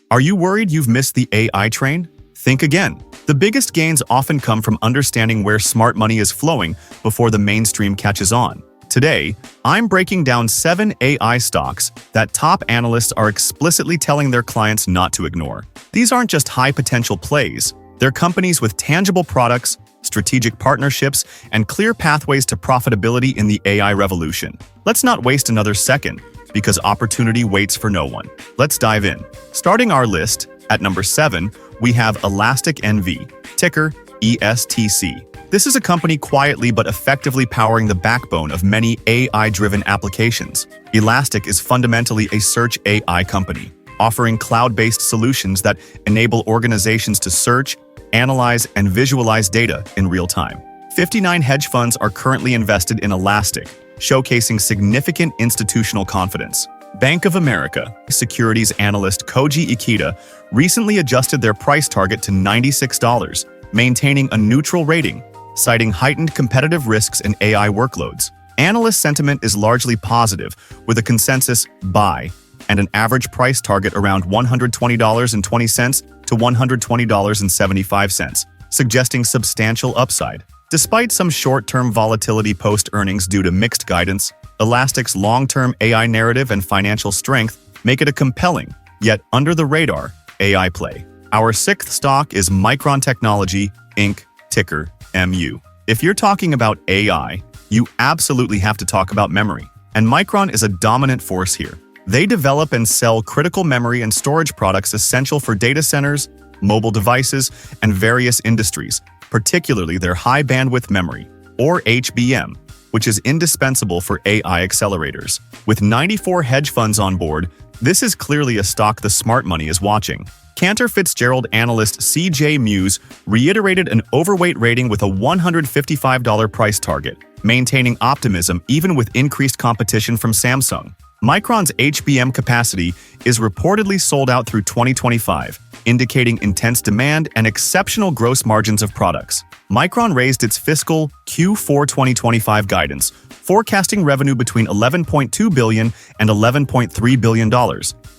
Are you worried you've missed the AI train? Think again. The biggest gains often come from understanding where smart money is flowing before the mainstream catches on. Today, I'm breaking down 7 AI stocks that top analysts are explicitly telling their clients not to ignore. These aren't just high-potential plays. They're companies with tangible products, strategic partnerships, and clear pathways to profitability in the AI revolution. Let's not waste another second, because opportunity waits for no one. Let's dive in. Starting our list, at number 7, we have Elastic NV, ticker ESTC. This is a company quietly but effectively powering the backbone of many AI-driven applications. Elastic is fundamentally a search AI company, offering cloud-based solutions that enable organizations to search, analyze, and visualize data in real time. 59 hedge funds are currently invested in Elastic, showcasing significant institutional confidence. Bank of America securities analyst Koji Ikeda recently adjusted their price target to $96, maintaining a neutral rating, citing heightened competitive risks in AI workloads. Analyst sentiment is largely positive, with a consensus buy and an average price target around $120.20 to $120.75, suggesting substantial upside. Despite some short-term volatility post-earnings due to mixed guidance, Elastic's long-term AI narrative and financial strength make it a compelling, yet under-the-radar, AI play. Our 6th stock is Micron Technology, Inc., ticker MU. If you're talking about AI, you absolutely have to talk about memory, and Micron is a dominant force here. They develop and sell critical memory and storage products essential for data centers, mobile devices, and various industries, particularly their high-bandwidth memory, or HBM, which is indispensable for AI accelerators. With 94 hedge funds on board, this is clearly a stock the smart money is watching. Cantor Fitzgerald analyst C.J. Muse reiterated an overweight rating with a $155 price target, maintaining optimism even with increased competition from Samsung. Micron's HBM capacity is reportedly sold out through 2025, indicating intense demand and exceptional gross margins of products. Micron raised its fiscal Q4 2025 guidance, forecasting revenue between $11.2 billion and $11.3 billion,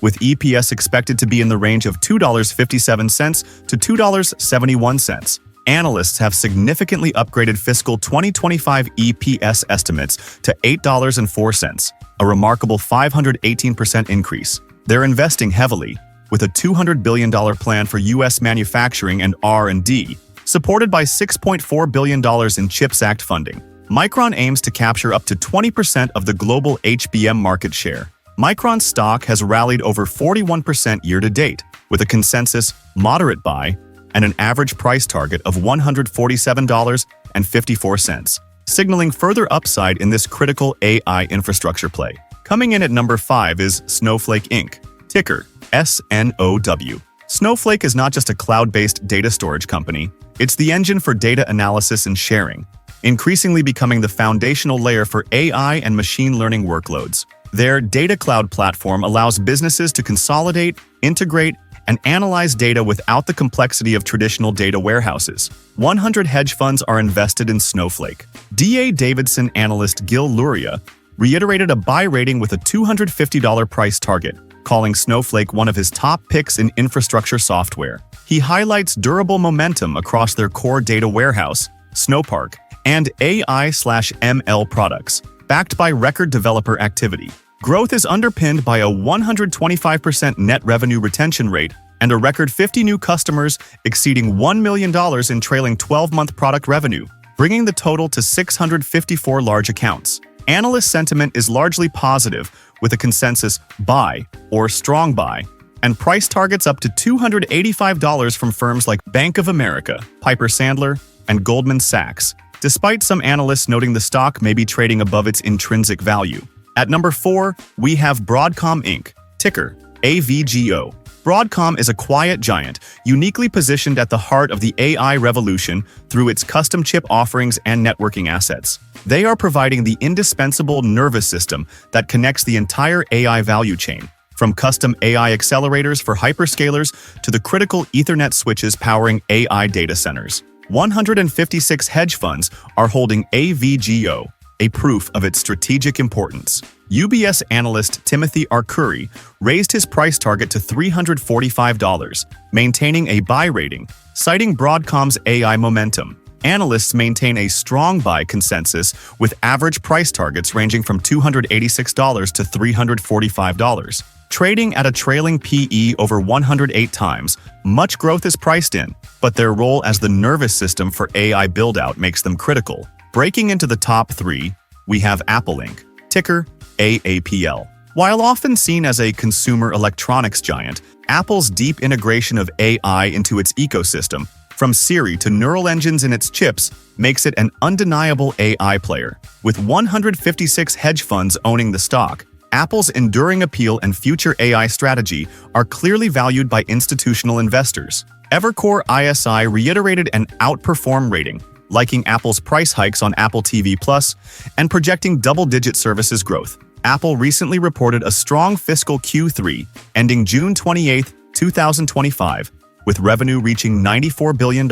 with EPS expected to be in the range of $2.57 to $2.71. Analysts have significantly upgraded fiscal 2025 EPS estimates to $8.04, a remarkable 518% increase. They're investing heavily, with a $200 billion plan for U.S. manufacturing and R&D, supported by $6.4 billion in CHIPS Act funding. Micron aims to capture up to 20% of the global HBM market share. Micron's stock has rallied over 41% year-to-date, with a consensus moderate buy and an average price target of $147.54, signaling further upside in this critical AI infrastructure play. Coming in at number 5 is Snowflake Inc., ticker SNOW. Snowflake is not just a cloud-based data storage company, it's the engine for data analysis and sharing, increasingly becoming the foundational layer for AI and machine learning workloads. Their data cloud platform allows businesses to consolidate, integrate, and analyze data without the complexity of traditional data warehouses. 100 hedge funds are invested in Snowflake. D.A. Davidson analyst Gil Luria reiterated a buy rating with a $250 price target, calling Snowflake one of his top picks in infrastructure software. He highlights durable momentum across their core data warehouse, Snowpark, and AI/ML products, backed by record developer activity. Growth is underpinned by a 125% net revenue retention rate and a record 50 new customers exceeding $1 million in trailing 12-month product revenue, bringing the total to 654 large accounts. Analyst sentiment is largely positive, with a consensus buy or strong buy, and price targets up to $285 from firms like Bank of America, Piper Sandler, and Goldman Sachs, despite some analysts noting the stock may be trading above its intrinsic value. At number 4, we have Broadcom Inc., ticker AVGO. Broadcom is a quiet giant, uniquely positioned at the heart of the AI revolution through its custom chip offerings and networking assets. They are providing the indispensable nervous system that connects the entire AI value chain, from custom AI accelerators for hyperscalers to the critical Ethernet switches powering AI data centers. 156 hedge funds are holding AVGO, a proof of its strategic importance. UBS analyst Timothy Arcuri raised his price target to $345, maintaining a buy rating, citing Broadcom's AI momentum. Analysts maintain a strong buy consensus, with average price targets ranging from $286 to $345. Trading at a trailing PE over 108 times, much growth is priced in, but their role as the nervous system for AI build-out makes them critical. Breaking into the top 3, we have Apple Inc., ticker AAPL. While often seen as a consumer electronics giant, Apple's deep integration of AI into its ecosystem, from Siri to neural engines in its chips, makes it an undeniable AI player. With 156 hedge funds owning the stock, Apple's enduring appeal and future AI strategy are clearly valued by institutional investors. Evercore ISI reiterated an outperform rating, liking Apple's price hikes on Apple TV Plus and projecting double-digit services growth. Apple recently reported a strong fiscal Q3, ending June 28, 2025, with revenue reaching $94 billion,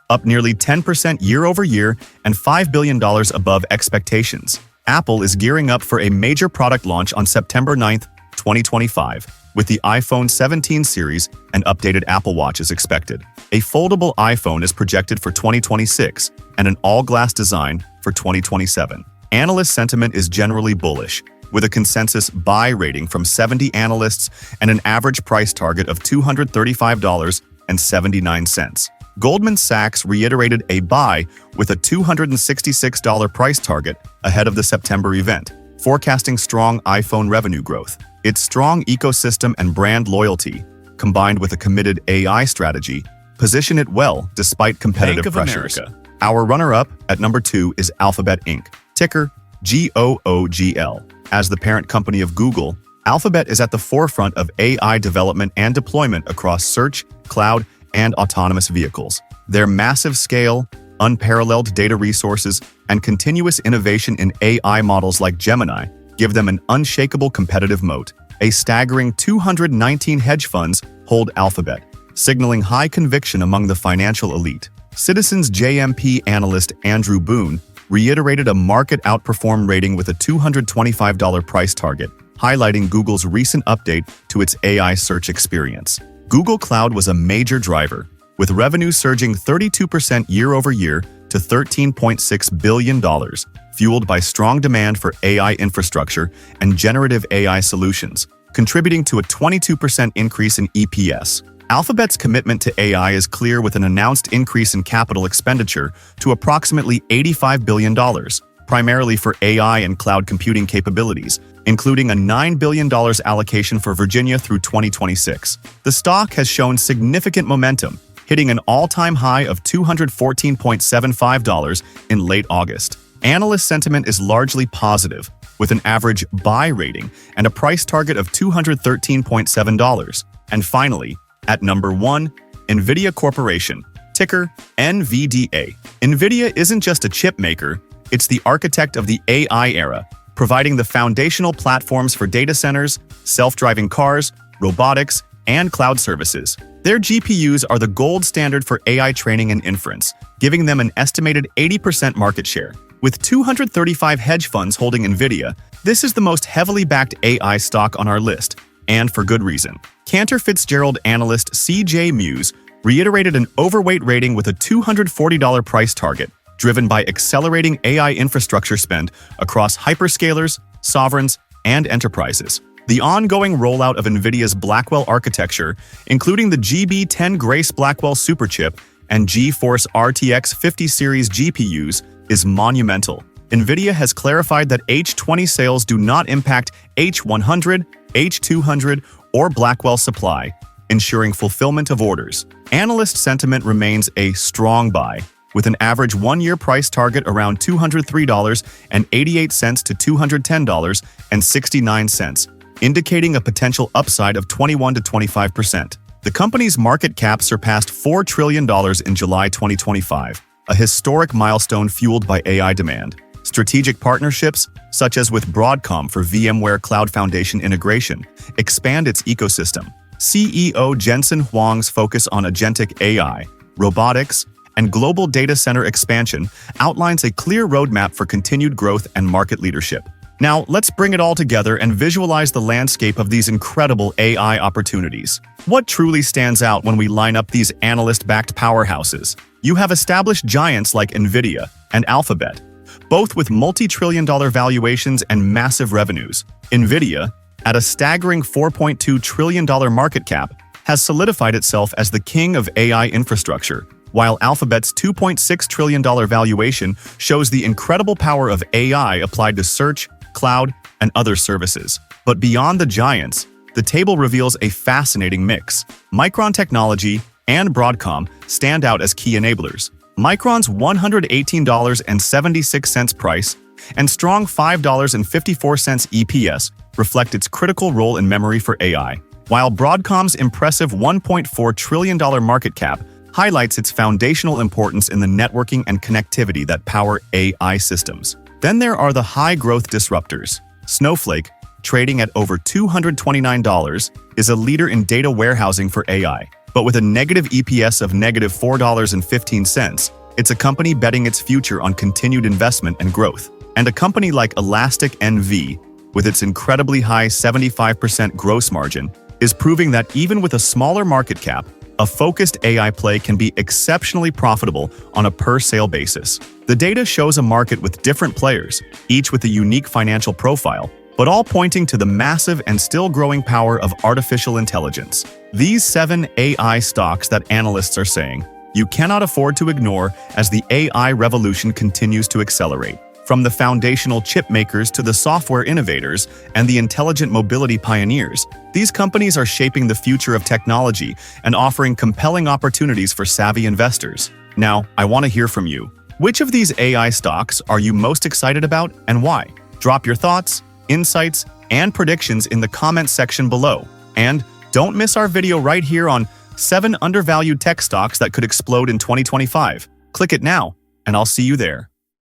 up nearly 10% year-over-year and $5 billion above expectations. Apple is gearing up for a major product launch on September 9, 2025, with the iPhone 17 series and updated Apple Watches expected. A foldable iPhone is projected for 2026 and an all-glass design for 2027. Analyst sentiment is generally bullish, with a consensus buy rating from 70 analysts and an average price target of $235.79. Goldman Sachs reiterated a buy with a $266 price target ahead of the September event, forecasting strong iPhone revenue growth. Its strong ecosystem and brand loyalty, combined with a committed AI strategy, position it well despite competitive pressures. Our runner-up at number 2 is Alphabet Inc., ticker GOOGL. As the parent company of Google, Alphabet is at the forefront of AI development and deployment across search, cloud, and autonomous vehicles. Their massive scale, unparalleled data resources, and continuous innovation in AI models like Gemini give them an unshakable competitive moat. A staggering 219 hedge funds hold Alphabet, signaling high conviction among the financial elite. Citizens JMP analyst Andrew Boone reiterated a market outperform rating with a $225 price target, highlighting Google's recent update to its AI search experience. Google Cloud was a major driver, with revenue surging 32% year-over-year to $13.6 billion, fueled by strong demand for AI infrastructure and generative AI solutions, contributing to a 22% increase in EPS. Alphabet's commitment to AI is clear, with an announced increase in capital expenditure to approximately $85 billion, primarily for AI and cloud computing capabilities, including a $9 billion allocation for Virginia through 2026. The stock has shown significant momentum, hitting an all-time high of $214.75 in late August. Analyst sentiment is largely positive, with an average buy rating and a price target of $213.7. And finally, at number 1, Nvidia Corporation, ticker NVDA. Nvidia isn't just a chip maker, it's the architect of the AI era, providing the foundational platforms for data centers, self-driving cars, robotics, and cloud services. Their GPUs are the gold standard for AI training and inference, giving them an estimated 80% market share. With 235 hedge funds holding Nvidia, this is the most heavily backed AI stock on our list, and for good reason. Cantor Fitzgerald analyst CJ Muse reiterated an overweight rating with a $240 price target, driven by accelerating AI infrastructure spend across hyperscalers, sovereigns, and enterprises. The ongoing rollout of Nvidia's Blackwell architecture, including the GB10 Grace Blackwell superchip and GeForce RTX 50 series GPUs, is monumental. Nvidia has clarified that H20 sales do not impact H100, H200, or Blackwell supply, ensuring fulfillment of orders. Analyst sentiment remains a strong buy, with an average one-year price target around $203.88 to $210.69, indicating a potential upside of 21 to 25%. The company's market cap surpassed $4 trillion in July 2025, a historic milestone fueled by AI demand. Strategic partnerships, such as with Broadcom for VMware Cloud Foundation integration, expand its ecosystem. CEO Jensen Huang's focus on agentic AI, robotics, and global data center expansion outlines a clear roadmap for continued growth and market leadership. Now, let's bring it all together and visualize the landscape of these incredible AI opportunities. What truly stands out when we line up these analyst-backed powerhouses? You have established giants like Nvidia and Alphabet, both with multi-trillion-dollar valuations and massive revenues. Nvidia, at a staggering $4.2 trillion market cap, has solidified itself as the king of AI infrastructure, while Alphabet's $2.6 trillion valuation shows the incredible power of AI applied to search, cloud, and other services. But beyond the giants, the table reveals a fascinating mix. Micron Technology and Broadcom stand out as key enablers. Micron's $118.76 price and strong $5.54 EPS reflect its critical role in memory for AI, while Broadcom's impressive $1.4 trillion market cap highlights its foundational importance in the networking and connectivity that power AI systems. Then there are the high-growth disruptors. Snowflake, trading at over $229, is a leader in data warehousing for AI. But with a negative EPS of negative $4.15, it's a company betting its future on continued investment and growth. And a company like Elastic NV, with its incredibly high 75% gross margin, is proving that even with a smaller market cap, a focused AI play can be exceptionally profitable on a per-sale basis. The data shows a market with different players, each with a unique financial profile, but all pointing to the massive and still growing power of artificial intelligence. These 7 AI stocks that analysts are saying you cannot afford to ignore as the AI revolution continues to accelerate. From the foundational chip makers to the software innovators and the intelligent mobility pioneers, these companies are shaping the future of technology and offering compelling opportunities for savvy investors. Now, I want to hear from you. Which of these AI stocks are you most excited about and why? Drop your thoughts, insights, and predictions in the comments section below. And don't miss our video right here on 7 undervalued tech stocks that could explode in 2025. Click it now, and I'll see you there.